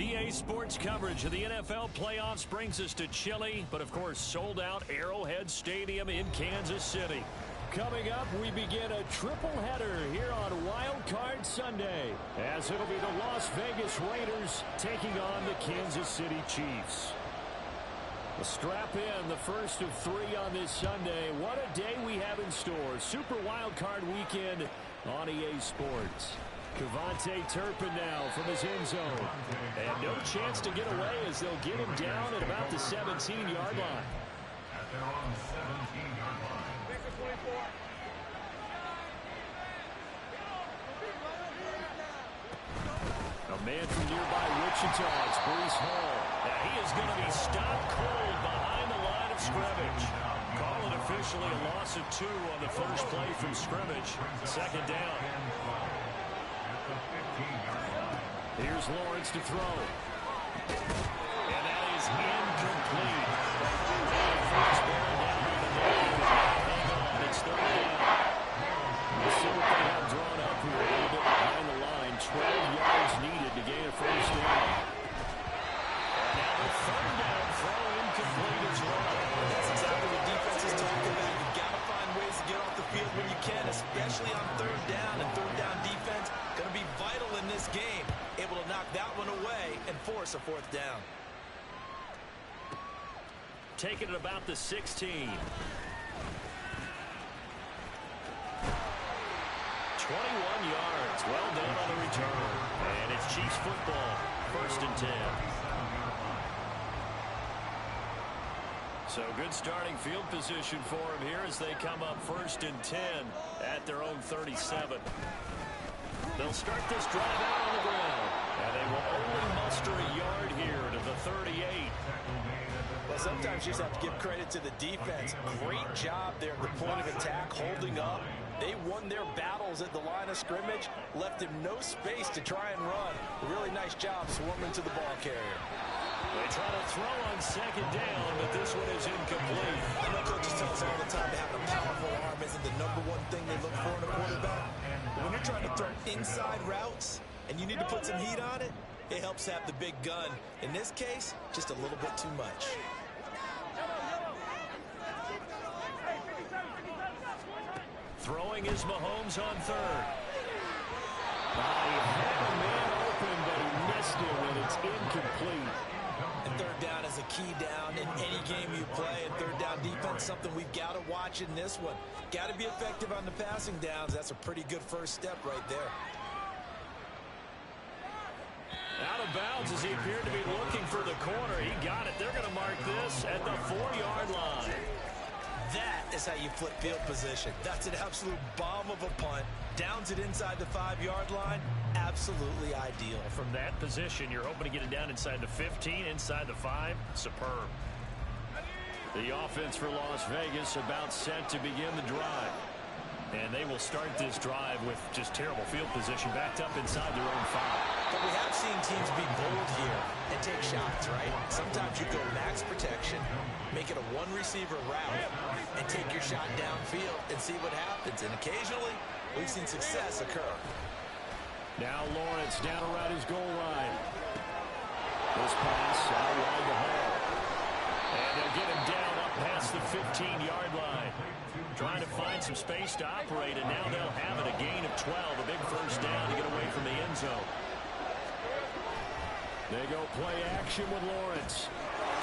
EA Sports coverage of the NFL playoffs brings us to chilly, but of course sold out Arrowhead Stadium in Kansas City. Coming up, we begin a triple header here on Wild Card Sunday, as it'll be the Las Vegas Raiders taking on the Kansas City Chiefs. Strap in, the first of three on this Sunday. What a day we have in store. Super Wild Card weekend on EA Sports. Cavante Turpin now from his end zone. And no chance to get away as they'll get him down at about the 17-yard line. At their own 17-yard line. A man from nearby Wichita, it's Breece Hall. Now he is going to be stopped cold behind the line of scrimmage. Call it officially a loss of 2 on the first play from scrimmage. Second down. Here's Lawrence to throw. And that is incomplete. First down down by the name. Hang on, it's third down. We'll see what they have drawn up here a little bit behind the line. 12 yards needed to gain a first down. And now the third down throw incomplete as well. That's exactly what defense is talking about. You've got to find ways to get off the field when you can, especially on third down. And third down defense going to be vital in this game. Able to knock that one away and force a fourth down. Taking it about the 16. 21 yards. Well done on the return. And it's Chiefs football. First and 10. So good starting field position for them here as they come up first and 10 at their own 37. They'll start this drive out on the ground. And they will only muster a yard here to the 38. Well, sometimes you just have to give credit to the defense. Great job there at the point of attack, holding up. They won their battles at the line of scrimmage, left him no space to try and run. Really nice job swarming to the ball carrier. They try to throw on second down, but this one is incomplete. I know coaches tell us all the time that having a powerful arm isn't the #1 thing they look for in a quarterback. But when you're trying to throw inside routes and you need to put some heat on it, it helps have the big gun. In this case, just a little bit too much. Throwing is Mahomes on third. He had a man open, but he missed it, and it's incomplete. And third down is a key down in any game you play. And third down defense, something we've got to watch in this one. Got to be effective on the passing downs. That's a pretty good first step right there. Out of bounds as he appeared to be looking for the corner. He got it. They're going to mark this at the 4-yard line. That is how you flip field position. That's an absolute bomb of a punt. Downs it inside the 5-yard line. Absolutely ideal. From that position, you're hoping to get it down inside the 15, inside the 5. Superb. The offense for Las Vegas about set to begin the drive. And they will start this drive with just terrible field position, backed up inside their own 5. But we have seen teams be bold here and take shots, right? Sometimes you go max protection, make it a one-receiver route, and take your shot downfield and see what happens. And occasionally, we've seen success occur. Now Lawrence down around his goal line. This pass out wide to Hall. And they'll get him down up past the 15-yard line. Trying to find some space to operate, and now they'll have it, a gain of 12, a big first down to get away from the end zone. They go play action with Lawrence.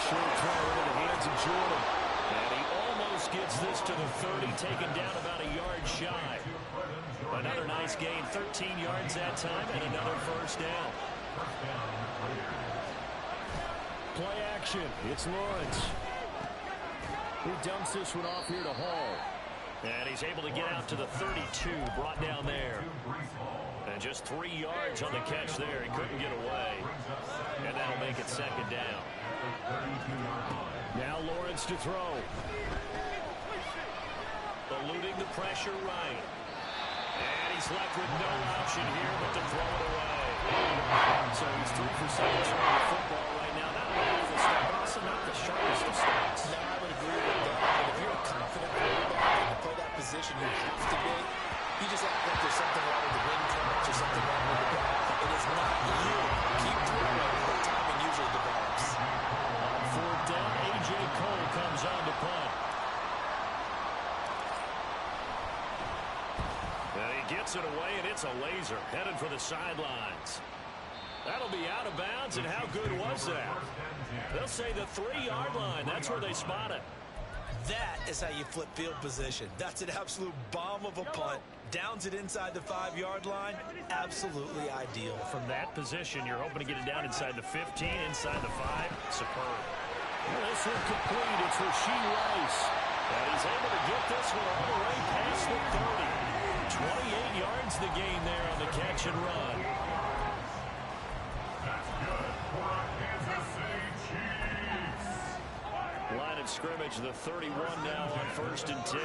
Short throw into the hands of Jordan. And he almost gets this to the 30, taken down about a yard shy. Another nice gain, 13 yards that time, and another first down. Play action, it's Lawrence. He dumps this one off here to Hall. And he's able to get out to the 32, brought down there. And just 3 yards on the catch there. He couldn't get away. And that'll make it second down. Now Lawrence to throw. Eluding the pressure right. And he's left with no option here but to throw it away. So he's 3 for 7 throwing the football right now. Not a bad start, but also not the sharpest of starts. No, I would agree with that. But if you're a confident quarterback and to play that position, you have to be. You just act like there's something wrong with the wind current or something wrong with the ball. It is not you. Keep throwing, but timing usually develops. On 4th down, A.J. Cole comes on to punt. And he gets it away, and it's a laser headed for the sidelines. That'll be out of bounds, and how good was that? They'll say the 3-yard line. That's where they spot it. That is how you flip field position. That's an absolute bomb of a punt. Downs it inside the 5-yard line. Absolutely ideal. From that position, you're hoping to get it down inside the 15, inside the 5. Superb. Well, this one complete. It's Rasheed Rice. And he's able to get this one all the way past the 30. 28 yards the gain there on the catch and run. That's good for our Kansas City Chiefs. Line of scrimmage, the 31 now on 1st and 10.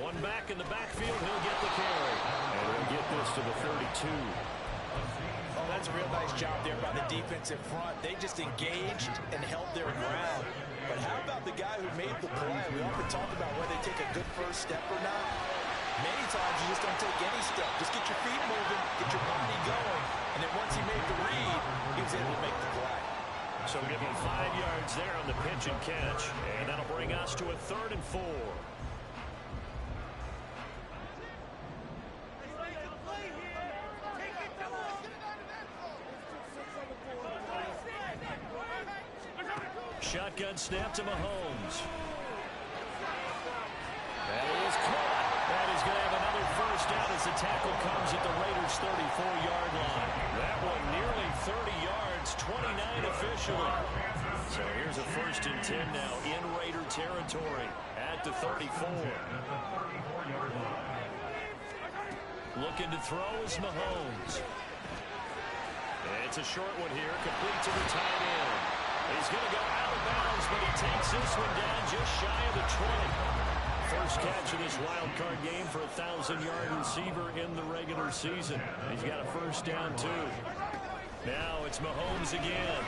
One back in the backfield, he'll get the carry. And he'll get this to the 32. Oh, that's a real nice job there by the defensive front. They just engaged and held their ground. But how about the guy who made the play? We often talk about whether they take a good first step or not. Many times you just don't take any step. Just get your feet moving, get your body going. And then once he made the read, he was able to make the play. So give him 5 yards there on the pitch and catch. And that'll bring us to a 3rd and 4. Shotgun snap to Mahomes. That is caught. That is going to have another first down as the tackle comes at the Raiders' 34-yard line. That one nearly 30 yards, 29 officially. So here's a 1st and 10 now in Raider territory at the 34. Looking to throw is Mahomes. It's a short one here, complete to the tight end. He's going to go out of bounds, but he takes this one down just shy of the 20. First catch of this wild card game for a 1,000-yard receiver in the regular season. He's got a first down, too. Now it's Mahomes again.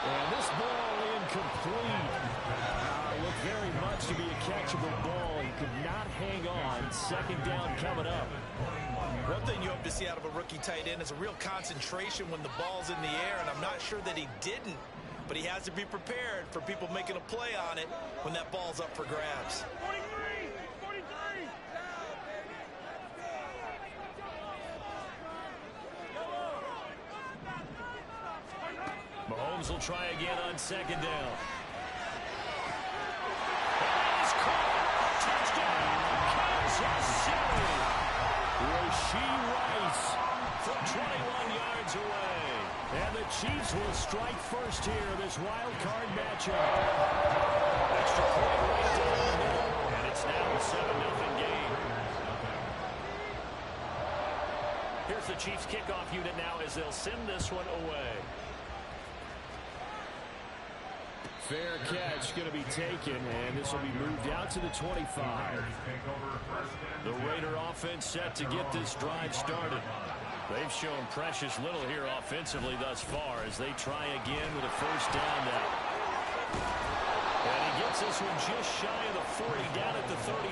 And this ball incomplete. Looked very much to be a catchable ball. He could not hang on. Second down coming up. One thing you hope to see out of a rookie tight end is a real concentration when the ball's in the air, and I'm not sure that he didn't, but he has to be prepared for people making a play on it when that ball's up for grabs. 43! Mahomes will try again on second down. That is caught. Touchdown, Kansas City. Rasheed Rice from 21 yards away. And the Chiefs will strike first here, this wild card matchup. Extra point right down the middle, and it's now a 7-0 game. Here's the Chiefs kickoff unit now as they'll send this one away. Fair catch going to be taken, and this will be moved out to the 25. The Raider offense set to get this drive started. They've shown precious little here offensively thus far as they try again with a first down now. And he gets this one just shy of the 40, down at the 39.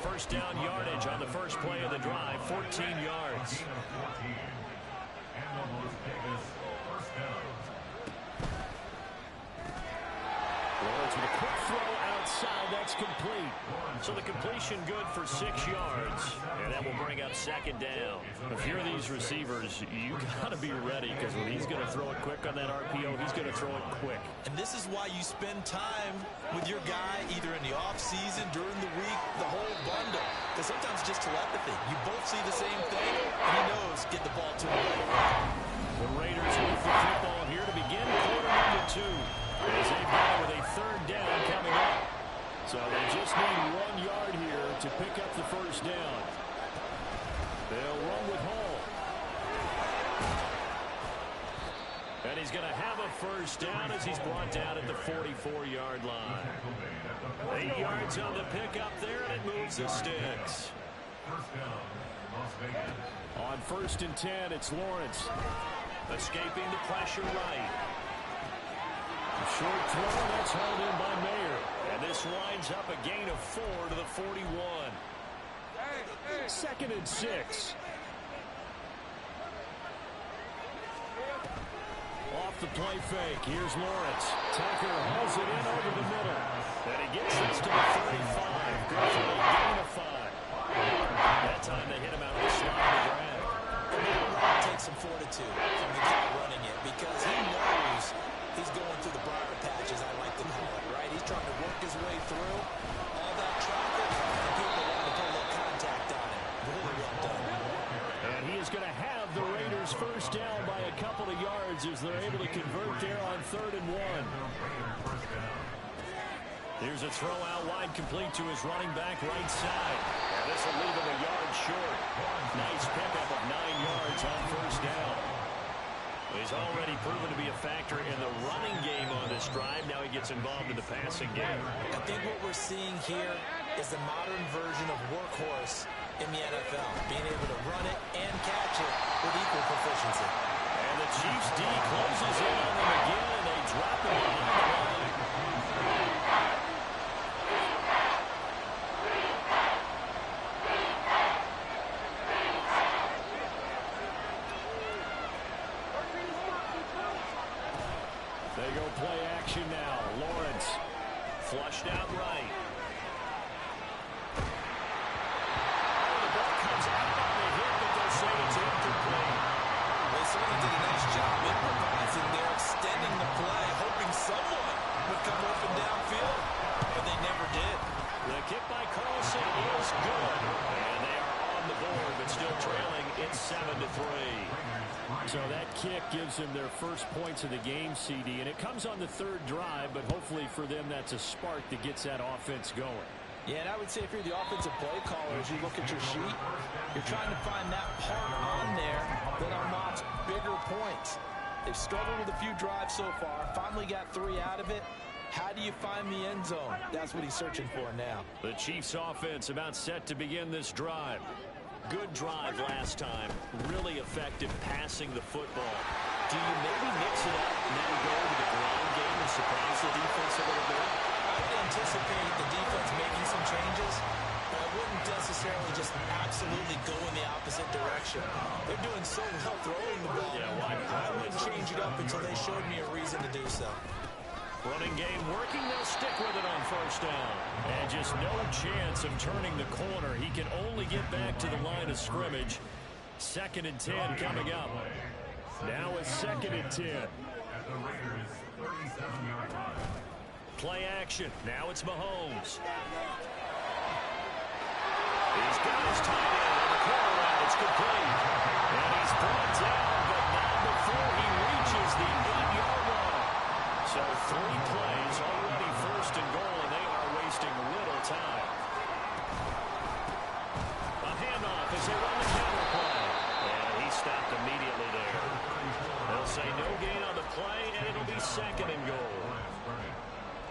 First down yardage on the first play of the drive, 14 yards. Lawrence with a quick throw outside. That's complete. So the completion good for 6 yards. And that will bring up second down. If you're these receivers, you got to be ready because when he's going to throw it quick on that RPO, he's going to throw it quick. And this is why you spend time with your guy either in the offseason, during the week, the whole bundle. Because because sometimes it's just telepathy. You both see the same thing, and he knows get the ball to him. The Raiders with the football here to begin quarter number 2. As they battle with a third down coming up. So they just need 1 yard here to pick up the first down. They'll run with Hall. And he's going to have a first down as he's brought down at the 44-yard line. 8 yards on the pickup there, and it moves the sticks. On 1st and 10, it's Lawrence. Escaping the pressure right. Short throw, that's held in by Mayer. And this winds up a gain of 4 to the 41. 2nd and 6. Off the play fake, here's Lawrence. Tucker hauls it in over the middle. And he gets this to the 35. Goes for a gain of 5. That time they hit him out of the slot of the drag. It takes some fortitude from the guy running it because he knows he's going through the briar patches, I like to call it, right? He's trying to work his way through all that traffic, and people want to put a little contact on it. Really well done. And he is going to have the Raiders first down by a couple of yards as they're able to convert there on 3rd and 1. Here's a throw out wide, complete to his running back right side. And this will leave him a yard short. Nice pickup of 9 yards on first down. He's already proven to be a factor in the running game on this drive. Now he gets involved in the passing game. I think what we're seeing here is the modern version of workhorse in the NFL. Being able to run it and catch it with equal proficiency. And the Chiefs D closes in on them again, and they drop him behind the line. They go play action now. Lawrence flushed out right. Oh, the ball comes out on the hit, but they'll say it's incomplete. They certainly did a nice job improvising there, extending the play, hoping someone would come open downfield, but they never did. The kick by Carlson is good, and they are on the board, but still trailing. It's 7-3. So that kick gives them their first points of the game, CD, and it comes on the 3rd drive, but hopefully for them that's a spark that gets that offense going. Yeah, and I would say if you're the offensive play caller, as you look at your sheet, you're trying to find that part on there that unlocks bigger points. They've struggled with a few drives so far, finally got 3 out of it. How do you find the end zone? That's what he's searching for now. The Chiefs offense about set to begin this drive. Good drive last time. Really effective passing the football. Do you maybe mix it up and then go to the ground game and surprise the defense a little bit? I would anticipate the defense making some changes, but I wouldn't necessarily just absolutely go in the opposite direction. They're doing so well throwing the ball. Yeah, why? I wouldn't change it up until they showed me a reason to do so. Running game working, they'll stick with it on first down. And just no chance of turning the corner. He can only get back to the line of scrimmage. 2nd and 10 coming up. Now it's 2nd and 10. Play action. Now it's Mahomes. He's got his tight end on the corner route. It's complete. And he's brought down, but not before he reaches the 8-yard line. So 3 plays, already 1st and goal, and they are wasting little time. A handoff as they run the counter play. And he stopped immediately there. They'll say no gain on the play, and it'll be 2nd and goal.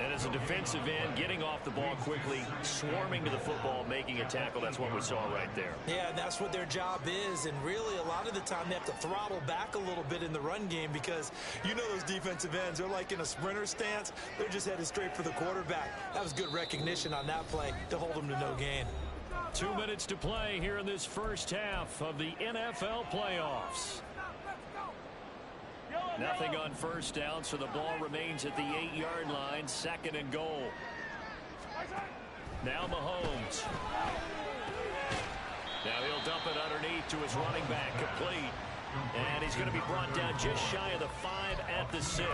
And as a defensive end, getting off the ball quickly, swarming to the football, making a tackle, that's what we saw right there. Yeah, that's what their job is, and really a lot of the time they have to throttle back a little bit in the run game because you know those defensive ends, they're like in a sprinter stance. They're just headed straight for the quarterback. That was good recognition on that play to hold them to no gain. 2 minutes to play here in this first half of the NFL playoffs. Nothing on first down, so the ball remains at the 8-yard line, 2nd and goal. Now Mahomes. Now he'll dump it underneath to his running back, complete. And he's going to be brought down just shy of the 5 at the 6.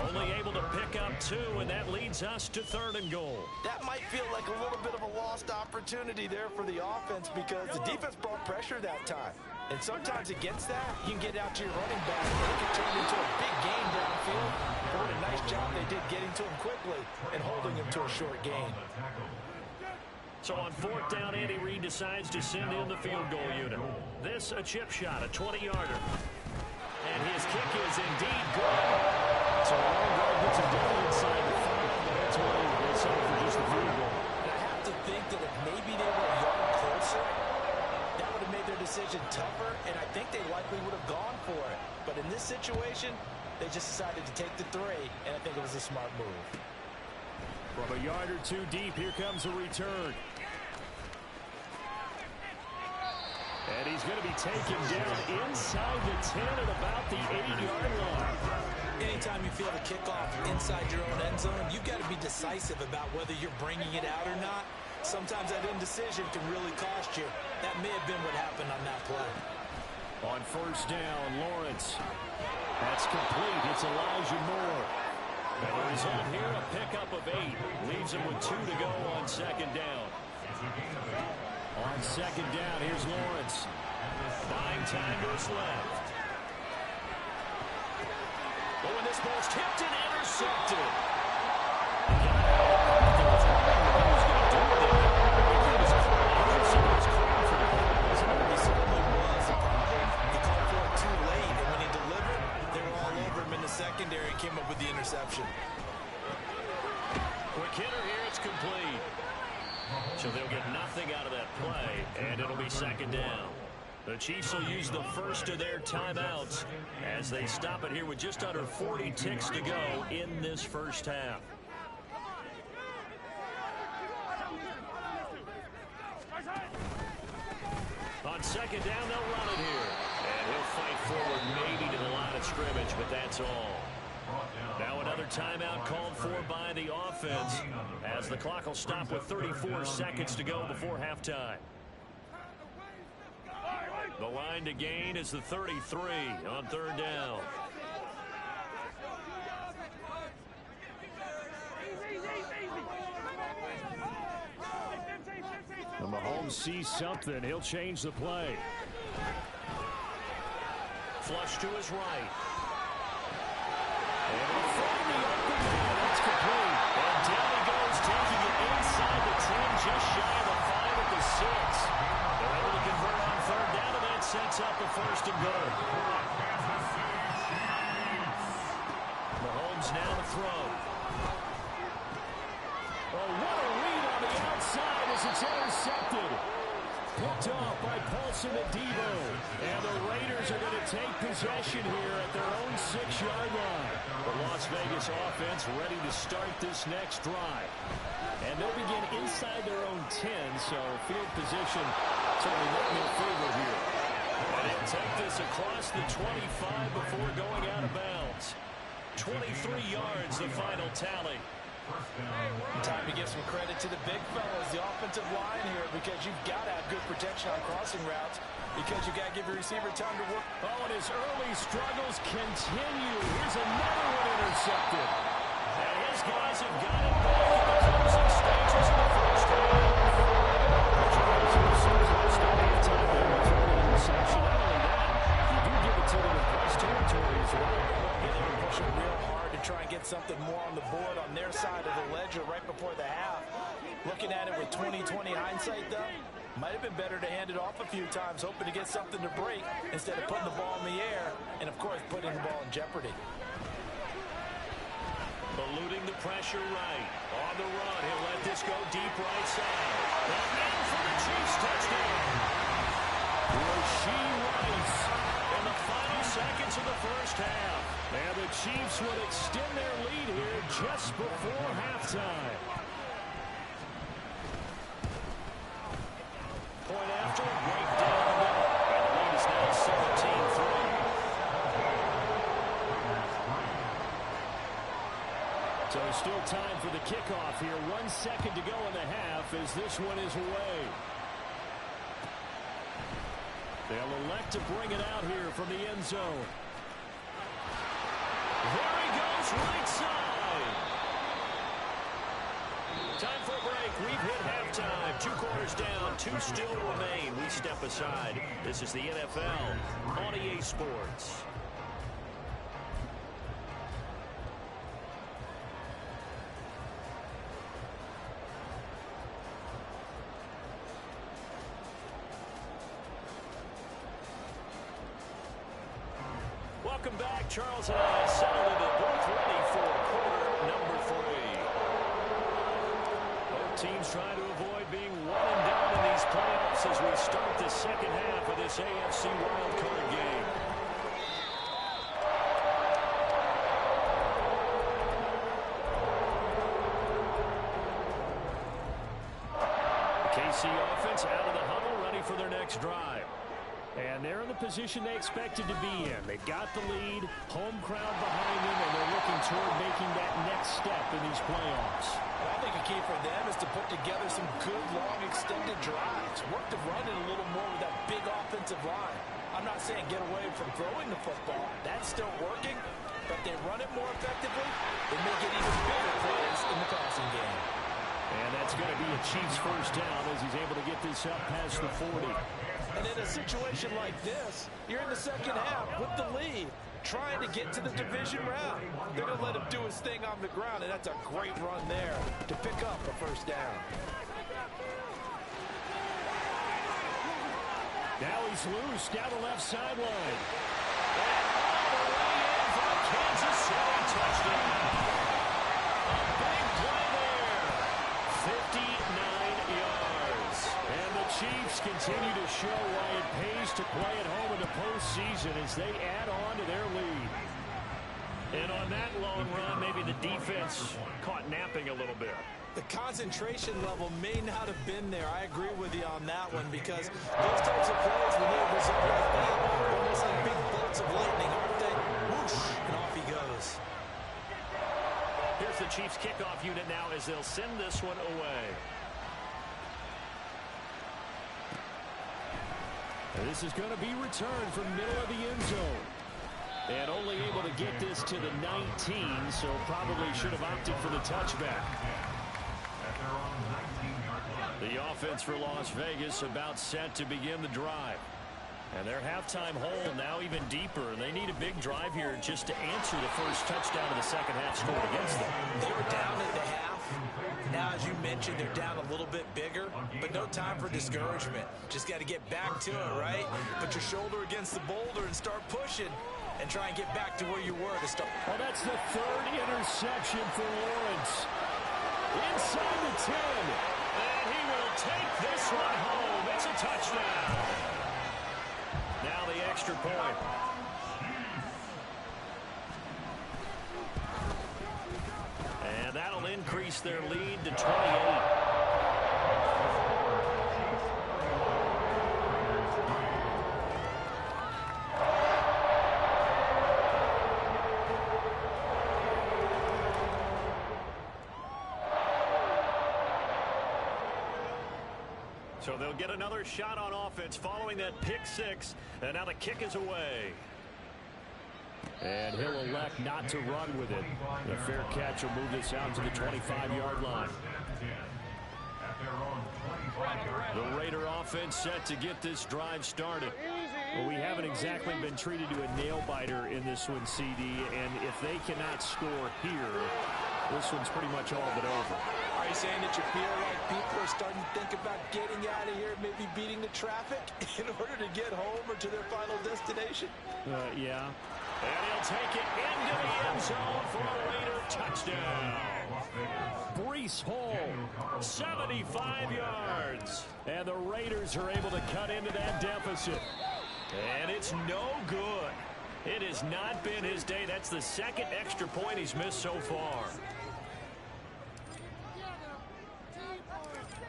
Only able to pick up 2, and that leads us to 3rd and goal. That might feel like a little bit of a loss lost opportunity there for the offense because the defense brought pressure that time. And sometimes against that, you can get out to your running back, and it can turn into a big gain downfield. But what a nice job they did getting to him quickly and holding him to a short gain. So on fourth down, Andy Reid decides to send in the field goal unit. This a chip shot, a 20-yarder. And his kick is indeed good. So a long guard gets it down inside the 5, but that's why they settle for just the field goal. And I have to think that if maybe they were a yard closer, that would have made their decision tougher, and I think they likely would have gone for it. But in this situation, they just decided to take the 3, and I think it was a smart move. From a yard or two deep, here comes a return. And he's going to be taken down inside the 10 at about the 8-yard line. Anytime you feel the kickoff inside your own end zone, you've got to be decisive about whether you're bringing it out or not. Sometimes that indecision can really cost you. That may have been what happened on that play. On first down, Lawrence. That's complete. It's Elijah Moore. And the result here, a pickup of 8. Leaves him with 2 to go on second down. On second down, here's Lawrence. Buying time to his left. Oh, and this ball's tipped and intercepted. Secondary came up with the interception. Quick hitter here, it's complete. So they'll get nothing out of that play, and it'll be second down. The Chiefs will use the first of their timeouts as they stop it here with just under 40 ticks to go in this first half. On second down, they'll run it here. And he'll fight forward maybe to the line of scrimmage, but that's all. Now another timeout called for by the offense as the clock will stop with 34 seconds to go before halftime. The line to gain is the 33 on third down. And Mahomes sees something. He'll change the play. Flush to his right. And he'll find the open man. That's complete. And down he goes, taking it inside the 10, just shy of the 5 at the 6. They're able to convert on third down, and that sets up the first and goal. Mahomes now to throw. Oh, what a read on the outside as it's intercepted. Picked off by Paulson and Debo. And the Raiders are going to take possession here at their own 6-yard line. The Las Vegas offense ready to start this next drive. And they'll begin inside their own 10, so field position certainly not in their favor here. And they'll take this across the 25 before going out of bounds. 23 yards, the final tally. Time to give some credit to the big fellas, the offensive line here, because you've got to have good protection on crossing routes, because you've got to give your receiver time to work. Oh, and his early struggles continue. Here's another one intercepted. And his guys have got it back in the closing stages of the first half. Interception. Not only that, you do give it to them in press territory as well. Yeah, they were pushing real hard to try and get something more on the board on their side of the ledger right before the half. Looking at it with 20/20 hindsight, though, might have been better to hand it off a few times, hoping to get something to break instead of putting the ball in the air and, of course, putting the ball in jeopardy. Eluding the pressure right. On the run, he'll let this go deep right side. And in for the Chiefs touchdown. Rasheed Rice in the final seconds of the first half. And the Chiefs would extend their lead here just before halftime. Point after, right down the middle. And the lead is now 17-3. So still time for the kickoff here. 1 second to go in the half as this one is away. They'll elect to bring it out here from the end zone. There he goes, right side. Time for a break. We've hit halftime. 2 2 still remain. We step aside. This is the NFL on EA Sports. Welcome back. Charles and I settled into both ready for quarter number 3. Both teams trying to avoid being one and done in these playoffs as we start the second half of this AFC wildcard game. The KC offense out of the huddle, ready for their next drive. And they're in the position they expected to be in. They've got the lead, home crowd behind them, and they're looking toward making that next step in these playoffs. I think a key for them is to put together some good, long, extended drives. Work the run in a little more with that big offensive line. I'm not saying get away from throwing the football. That's still working, but they run it more effectively. They make it even bigger plays in the passing game. And that's going to be a Chiefs first down as he's able to get this up past the 40. And in a situation like this, you're in the second half with the lead, trying to get to the division round. They're going to let him do his thing on the ground, and that's a great run there to pick up a first down. Now he's loose down the left sideline. And all the way in for a Kansas City touchdown. A big play there. 59 yards. And the Chiefs continue to show why it pays to play at home in the postseason as they add on to their lead. And on that long run, maybe the defense caught napping a little bit. The concentration level may not have been there. I agree with you on that one because those types of plays, when they result like that, are almost like big bolts of lightning, aren't they? Whoosh, and off he goes. Here's the Chiefs kickoff unit now as they'll send this one away. This is going to be returned from middle of the end zone. And only able to get this to the 19, so probably should have opted for the touchback. The offense for Las Vegas about set to begin the drive. And their halftime hole now even deeper. They need a big drive here just to answer the first touchdown of the second half scored against them. They were down at the half. Now, as you mentioned, they're down a little bit bigger, but no time for discouragement. Just got to get back to it, right? Put your shoulder against the boulder and start pushing and try and get back to where you were to start. Well, that's the third interception for Lawrence. Inside the 10. And he will take this one home. It's a touchdown. Now the extra point. And that'll increase their lead to 28. So they'll get another shot on offense following that pick six. And now the kick is away. And he'll elect not to run with it. The fair catch will move this out to the 25-yard line. The Raider offense set to get this drive started. Well, we haven't exactly been treated to a nail-biter in this one, CD. And if they cannot score here, this one's pretty much all but over. Are you saying that you feel like people are starting to think about getting out of here, maybe beating the traffic in order to get home or to their final destination? Yeah. And he'll take it into the end zone for a Raider touchdown. Breece Hall, 75 yards. And the Raiders are able to cut into that deficit. And it's no good. It has not been his day. That's the second extra point he's missed so far.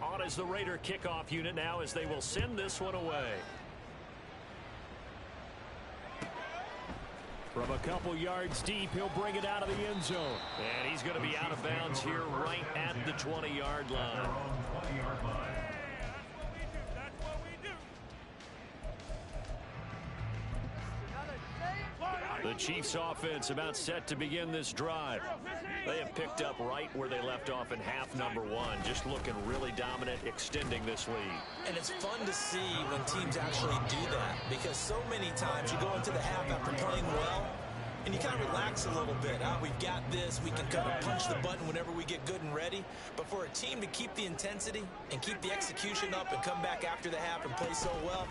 On is the Raider kickoff unit now as they will send this one away. From a couple yards deep, he'll bring it out of the end zone. And he's going to be out of bounds here right at the 20-yard line. The Chiefs offense about set to begin this drive. They have picked up right where they left off in half number one, just looking really dominant, extending this lead. And it's fun to see when teams actually do that, because so many times you go into the half after playing well, and you kind of relax a little bit. We've got this. We can kind of punch the button whenever we get good and ready. But for a team to keep the intensity and keep the execution up and come back after the half and play so well,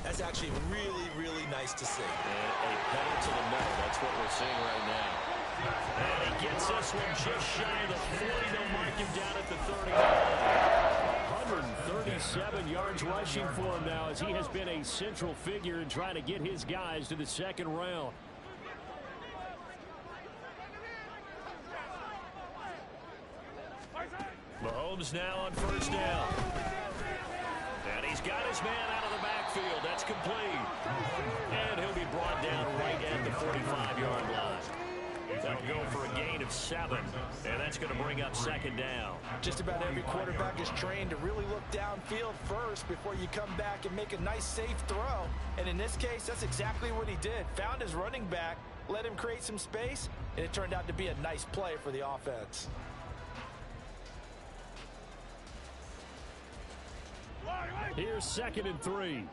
that's actually really, really nice to see. And a pedal to the metal. That's what we're seeing right now. And he gets this one just shy of the 40. They'll mark him down at the 30. 137 yards rushing for him now, as he has been a central figure in trying to get his guys to the second round. Mahomes now on first down. And he's got his man out of the backfield. That's complete. And he'll be brought down right at the 45-yard line. That'll go for a gain of 7. And that's going to bring up second down. Just about every quarterback is trained to really look downfield first before you come back and make a nice, safe throw. And in this case, that's exactly what he did. Found his running back, let him create some space, and it turned out to be a nice play for the offense. Here's 2nd and 3.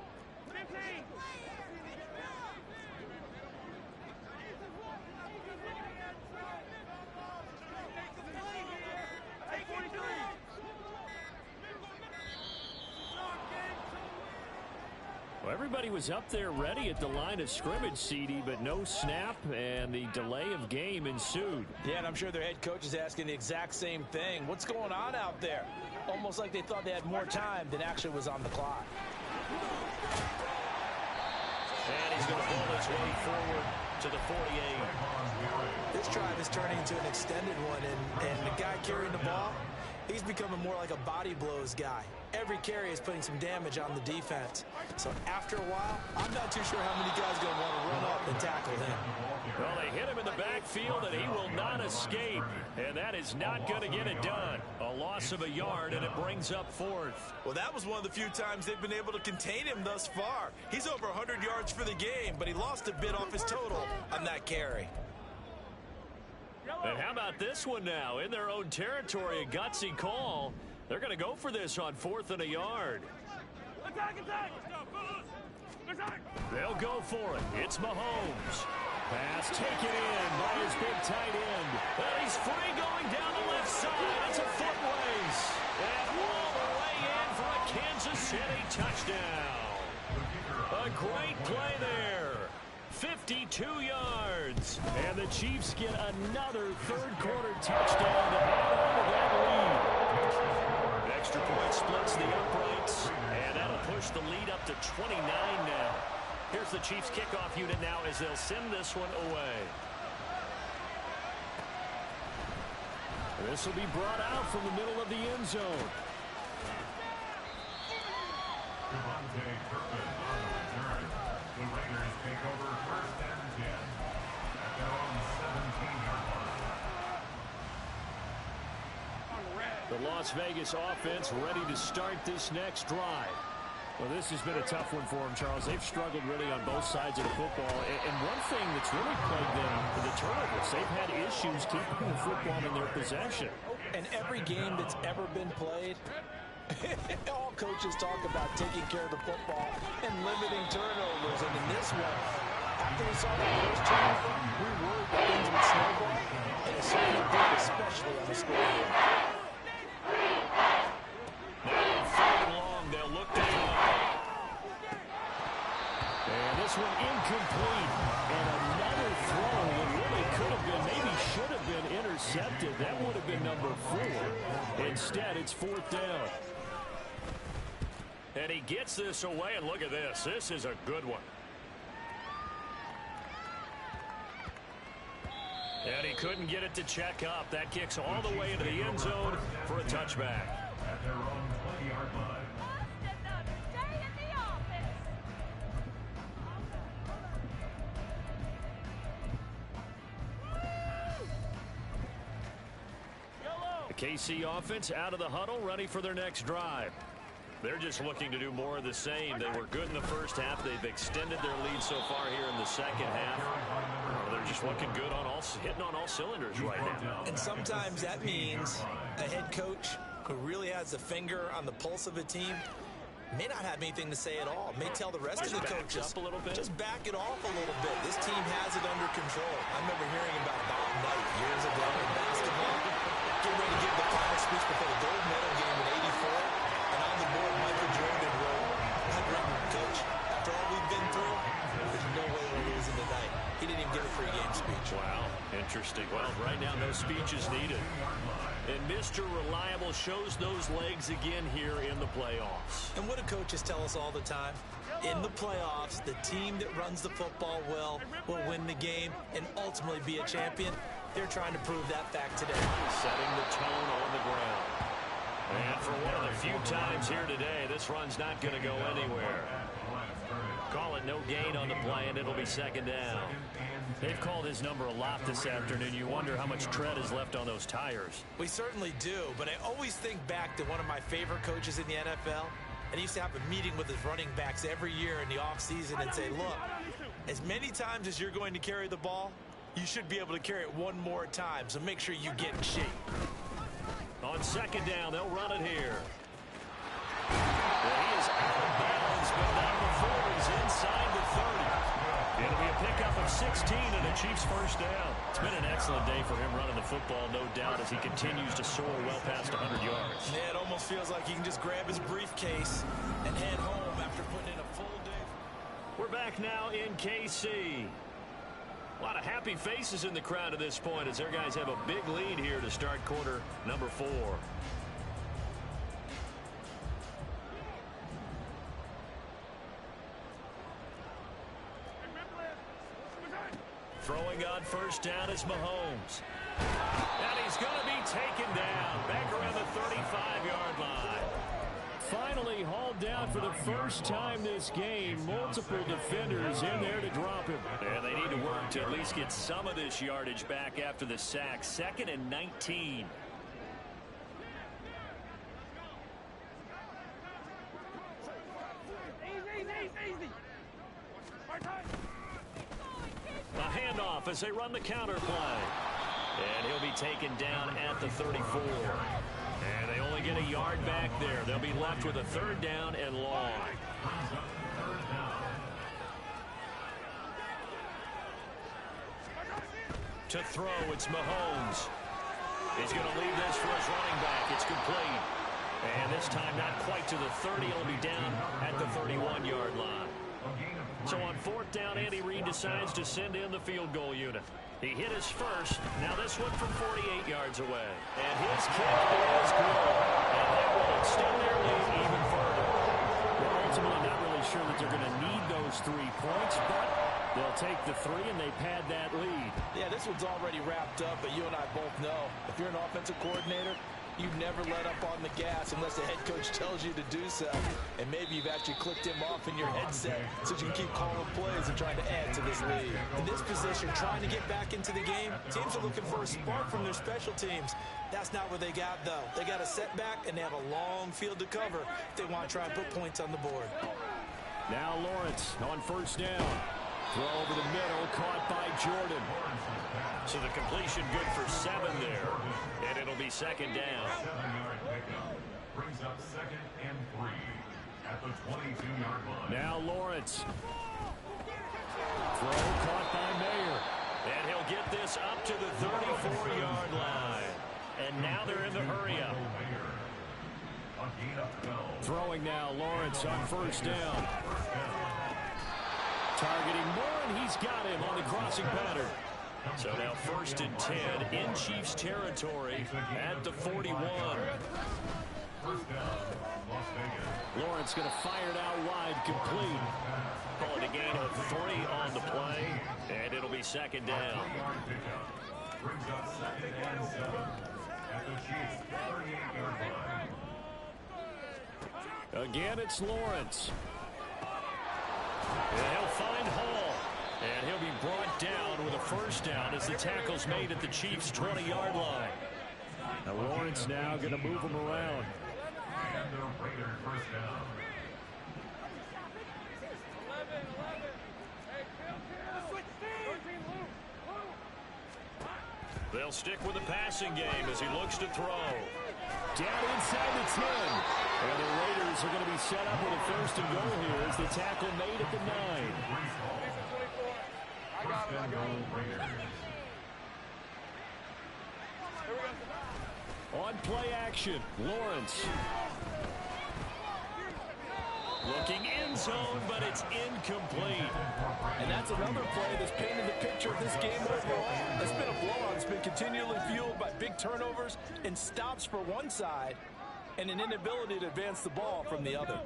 Well, everybody was up there ready at the line of scrimmage, CD, but no snap, and the delay of game ensued. Yeah, and I'm sure their head coach is asking the exact same thing. What's going on out there? Almost like they thought they had more time than actually was on the clock. And he's going to pull his way forward to the 48. This drive is turning into an extended one, and the guy carrying the ball, he's becoming more like a body blows guy. Every carry is putting some damage on the defense. So after a while, I'm not too sure how many guys are going to want to run up and tackle him. Well, they hit him in the backfield, and he will not escape. And that is not going to get it done. A loss of a yard, and it brings up 4th. Well, that was one of the few times they've been able to contain him thus far. He's over 100 yards for the game, but he lost a bit off his total on that carry. And how about this one now? In their own territory, a gutsy call. They're going to go for this on 4th and a yard. They'll go for it. It's Mahomes. Pass taken in by his big tight end. And he's free going down the left side. It's a foot race. And all the way in for a Kansas City touchdown. A great play there. 52 yards. And the Chiefs get another third-quarter touchdown to add on to that lead. Extra point splits the uprights, and that'll push the lead up to 29 now. Here's the Chiefs kickoff unit now as they'll send this one away. This will be brought out from the middle of the end zone. The Raiders take over 1st and 10 at their own 17-yard line. The Las Vegas offense ready to start this next drive. Well, this has been a tough one for them, Charles. They've struggled really on both sides of the football. And one thing that's really plagued them are the turnovers. They've had issues keeping the football in their possession. And every game that's ever been played, all coaches talk about taking care of the football and limiting turnovers. And in this one, after we saw that first turn, we worried that things would snowball, and it certainly did, especially on the scoreboard. Now, 3rd and long, they'll look to throw. And this one incomplete. And another throw that really could have been, maybe should have been intercepted. That would have been number 4. Instead, it's 4th down. And he gets this away, and look at this. This is a good one. And he couldn't get it to check up. That kicks all the way into the end zone for a touchback. At their own 20-yard line. The KC offense out of the huddle, ready for their next drive. They're just looking to do more of the same. They were good in the first half. They've extended their lead so far here in the second half. They're just looking good on hitting on all cylinders right now. And sometimes that means a head coach who really has a finger on the pulse of a team may not have anything to say at all. May tell the rest of the coaches, up a little bit. Just back it off a little bit. This team has it under control. I remember hearing about Bob Knight years ago in basketball, getting ready to give the final speech before the gold medal game in '84. And on the board, Michael Jordan wrote, Coach, after all we've been through, there's no way we're losing tonight. He didn't even get a pregame speech. Wow, interesting. Well, right now, no speech is needed. And Mr. Reliable shows those legs again here in the playoffs. And what do coaches tell us all the time? In the playoffs, the team that runs the football well will win the game and ultimately be a champion. They're trying to prove that fact today. Setting the tone on the ground. And for one of the few times here today, this run's not going to go anywhere. Call it no gain on the play, and it'll be second down. They've called his number a lot this afternoon. You wonder how much tread is left on those tires. We certainly do, but I always think back to one of my favorite coaches in the NFL. And he used to have a meeting with his running backs every year in the offseason and say, look, as many times as you're going to carry the ball, you should be able to carry it one more time, so make sure you get in shape. On second down, they'll run it here. Well, he is out of bounds, but not before he's inside the 30. It'll be a pickup of 16 and a Chiefs first down. It's been an excellent day for him running the football, no doubt, as he continues to soar well past 100 yards. Yeah, it almost feels like he can just grab his briefcase and head home after putting in a full day. We're back now in KC. A lot of happy faces in the crowd at this point as their guys have a big lead here to start quarter number 4. Throwing on first down is Mahomes. And he's going to be taken down back around the 35-yard line. Finally hauled down for the first time this game. Multiple defenders in there to drop him. And they need to work to at least get some of this yardage back after the sack. 2nd and 19. A handoff as they run the counter play. And he'll be taken down at the 34. And they only get a yard back there. They'll be left with a 3rd down and long. To throw, it's Mahomes. He's going to leave this for his running back. It's complete. And this time not quite to the 30. It'll be down at the 31-yard line. So on 4th down, Andy Reid decides to send in the field goal unit. He hit his first. Now this one from 48 yards away. And his kick is good. And that will extend their lead even further. They're ultimately not really sure that they're going to need those 3 points, but they'll take the 3 and they pad that lead. Yeah, this one's already wrapped up, but you and I both know if you're an offensive coordinator, you never let up on the gas unless the head coach tells you to do so. And maybe you've actually clicked him off in your headset so you can keep calling plays and trying to add to this lead. In this position, trying to get back into the game, teams are looking for a spark from their special teams. That's not what they got, though. They got a setback, and they have a long field to cover if they want to try and put points on the board. Now Lawrence on first down. Throw over the middle, caught by Jordan. So the completion good for 7 there. And it'll be second down. 7-yard pickup brings up 2nd and 3 at the 22-yard line. Now Lawrence. Throw caught by Mayer. And he'll get this up to the 34-yard line. And now they're in the hurry-up. Throwing now, Lawrence on first down. Targeting Moore, and he's got him on the crossing pattern. So now 1st and 10 in Chiefs territory at the 41. Lawrence going to fire it out wide, complete. Call it a gain of 3 on the play, and it'll be second down. Brings up 2nd and 7 at the Chiefs 38-yard line. Again, it's Lawrence. And he'll find Hall. And he'll be brought down with a first down as the tackle's made at the Chiefs' 20-yard line. Now Lawrence now going to move him around. And the Raiders first down. They'll stick with the passing game as he looks to throw. Down inside the 10. And the Raiders are going to be set up with a first and goal here as the tackle made at the 9. On play action, Lawrence. Looking end zone, but it's incomplete. And that's another play that's painted the picture of this game overall. It's been a blowout. It's been continually fueled by big turnovers and stops for one side and an inability to advance the ball from the other.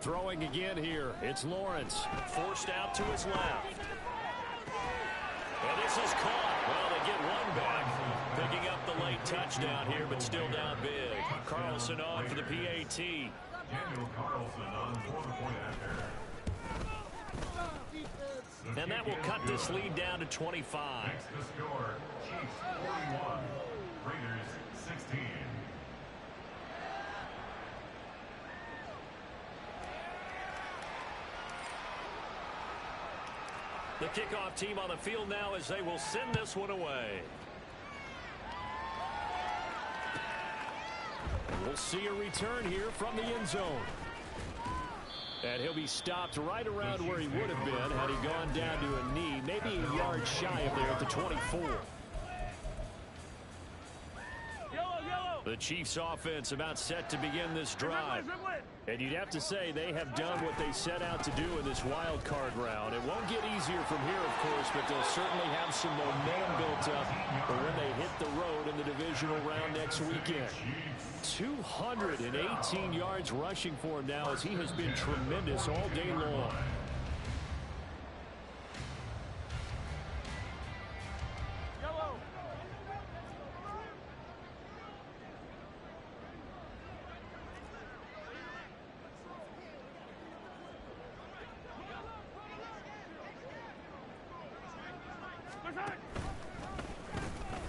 Throwing again here, it's Lawrence. Forced out to his left. And this is caught. Well, they get one back. Picking up the late touchdown here, but still down big. Carlson on for the PAT. Daniel Carlson on 1 point after. And that will cut this lead down to 25. Next to score, Chiefs 41, Raiders 16. The kickoff team on the field now as they will send this one away. We'll see a return here from the end zone. And he'll be stopped right around where he would have been had he gone down to a knee, maybe a yard shy of there at the 24. The Chiefs offense about set to begin this drive. And you'd have to say they have done what they set out to do in this wild card round. It won't get easier from here, of course, but they'll certainly have some momentum built up for when they hit the road in the divisional round next weekend. 218 yards rushing for him now as he has been tremendous all day long.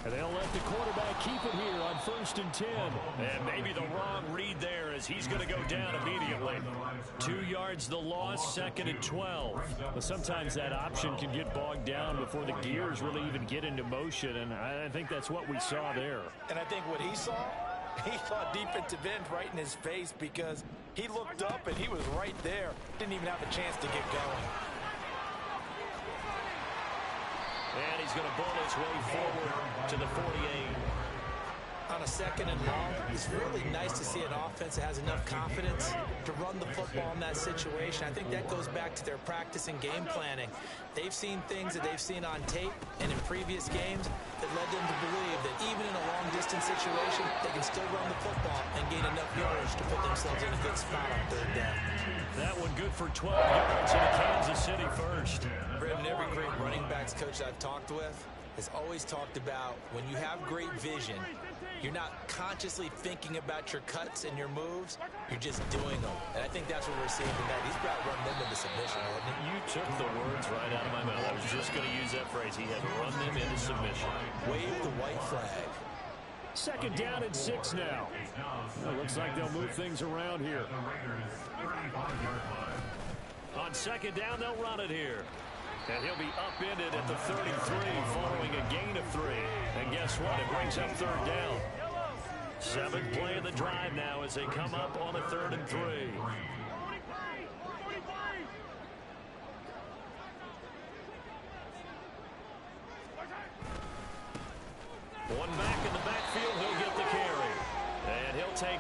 And they'll let the quarterback keep it here on 1st and 10. And maybe the wrong read there as he's going to go down immediately. 2 yards the loss, 2nd and 12. But sometimes that option can get bogged down before the gears really even get into motion, and I think that's what we saw there. And I think what he saw defensive end right in his face because he looked up and he was right there. Didn't even have a chance to get going. And he's going to bull his way forward to the 48. On a 2nd and long, it's really nice to see an offense that has enough confidence to run the football in that situation. I think that goes back to their practice and game planning. They've seen things that they've seen on tape and in previous games that led them to believe that even in a long-distance situation, they can still run the football and gain enough yardage to put themselves in a good spot on 3rd down. That one good for 12 yards into Kansas City first. Brim, every great running backs coach I've talked with has always talked about when you have great vision, you're not consciously thinking about your cuts and your moves. You're just doing them. And I think that's what we're seeing tonight. He's about run them into submission, hasn't he? You took the words right out of my mouth. I was just going to use that phrase. He has run them into submission. Wave the white flag. 2nd down and 6 now. Well, looks like they'll move things around here. On 2nd down, they'll run it here. And he'll be upended at the 33 following a gain of 3. And guess what? It brings up 3rd down. 7th play of the drive now as they come up on a 3rd and 3. One back in the backfield, he'll get the carry. And he'll take